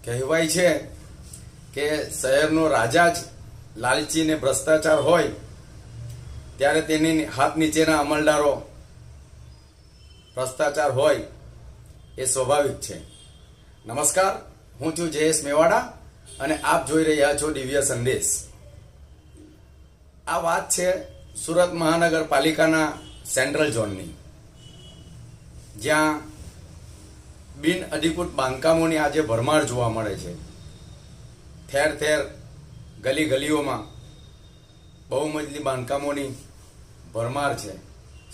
કહેવાય છે કે શહેરનો રાજા જ લાલચી ને ભ્રષ્ટાચાર હોય ત્યારે તેની હાથ નીચેના અમલદારો ભ્રષ્ટાચાર હોય એ સ્વાભાવિક છે. નમસ્કાર, હું છું જયેશ મેવાડા અને આપ જોઈ રહ્યા છો દિવ્ય સંદેશ. આ વાત છે સુરત મહાનગરપાલિકાના સેન્ટ્રલ ઝોનની, જ્યાં બિન અધિકૃત બાંધકામોની આજે ભરમાર જોવા મળે છે. ઠેર ઠેર ગલી ગલીઓમાં બહુમજલી બાંધકામોની ભરમાર છે.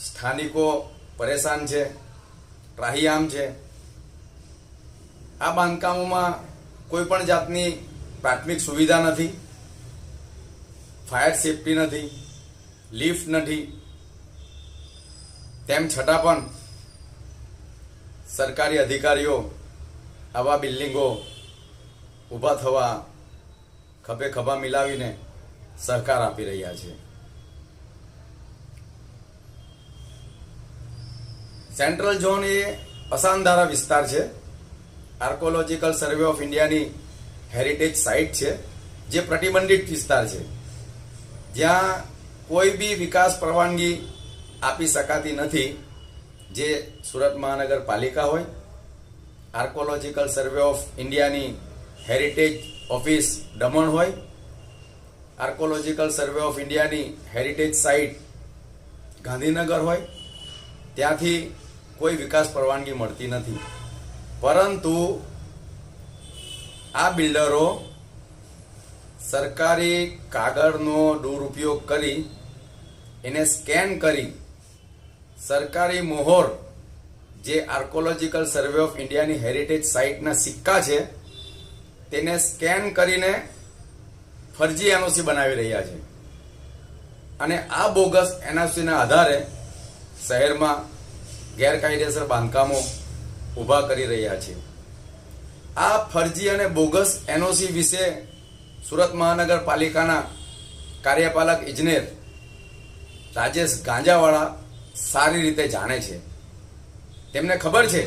સ્થાનિકો પરેશાન છે, ત્રાહિયામ છે. આ બાંધકામોમાં કોઈ પણ જાતની પ્રાથમિક સુવિધા નથી, ફાયર સેફટી નથી, લિફ્ટ નથી. તેમ છતાં પણ સરકારી અધિકારીઓ આવા બિલ્ડિંગો ઊભા થવા ખભે ખભા મિલાવીને સહકાર આપી રહ્યા છે. સેન્ટ્રલ ઝોન એ અસાનધારા વિસ્તાર છે. આર્કોલોજીકલ સર્વે ઓફ ઇન્ડિયાની હેરિટેજ સાઇટ છે, જે પ્રતિબંધિત વિસ્તાર છે, જ્યાં કોઈ બી વિકાસ પરવાનગી આપી શકાતી નથી. જે સુરત મહાનગરપાલિકા હોય, આર્કોલોજીકલ સર્વે ઓફ ઇન્ડિયાની હેરિટેજ ઓફિસ દમણ હોય, આર્કોલોજીકલ સર્વે ઓફ ઇન્ડિયાની હેરિટેજ સાઇટ ગાંધીનગર હોય, ત્યાંથી કોઈ વિકાસ પરવાનગી મળતી નથી. પરંતુ આ બિલ્ડરો સરકારી કાગળનો દુરુપયોગ કરી એને સ્કેન કરી સરકારી મોહર, જે આર્કોલોજીકલ સર્વે ઓફ ઇન્ડિયાની હેરિટેજ સાઇટના સિક્કા છે, તેને સ્કેન કરીને ફરજી એનઓસી બનાવી રહ્યા છે. અને આ બોગસ એનઓસીના આધારે શહેરમાં ગેરકાયદેસર બાંધકામો ઊભા કરી રહ્યા છે. આ ફરજી અને બોગસ એનઓસી વિશે સુરત મહાનગરપાલિકાના કાર્યપાલક ઇજનેર રાજેશ ગાંજાવાળા સારી રીતે જાણે છે. તેમને ખબર છે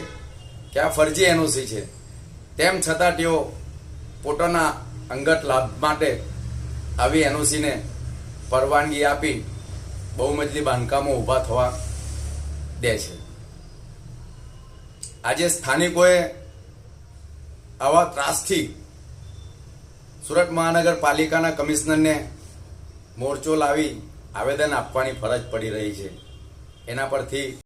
કે આ ફરજી એનઓસી છે, તેમ છતાં તેઓ પોતાના અંગત લાભ માટે આવી એનઓસીને પરવાનગી આપી બહુમજલી બાંધકામો ઊભા થવા દે છે. આજે સ્થાનિકોએ આવા ત્રાસથી સુરત મહાનગરપાલિકાના કમિશનરને મોરચો લાવી આવેદન આપવાની ફરજ પડી રહી છે. એના પરથી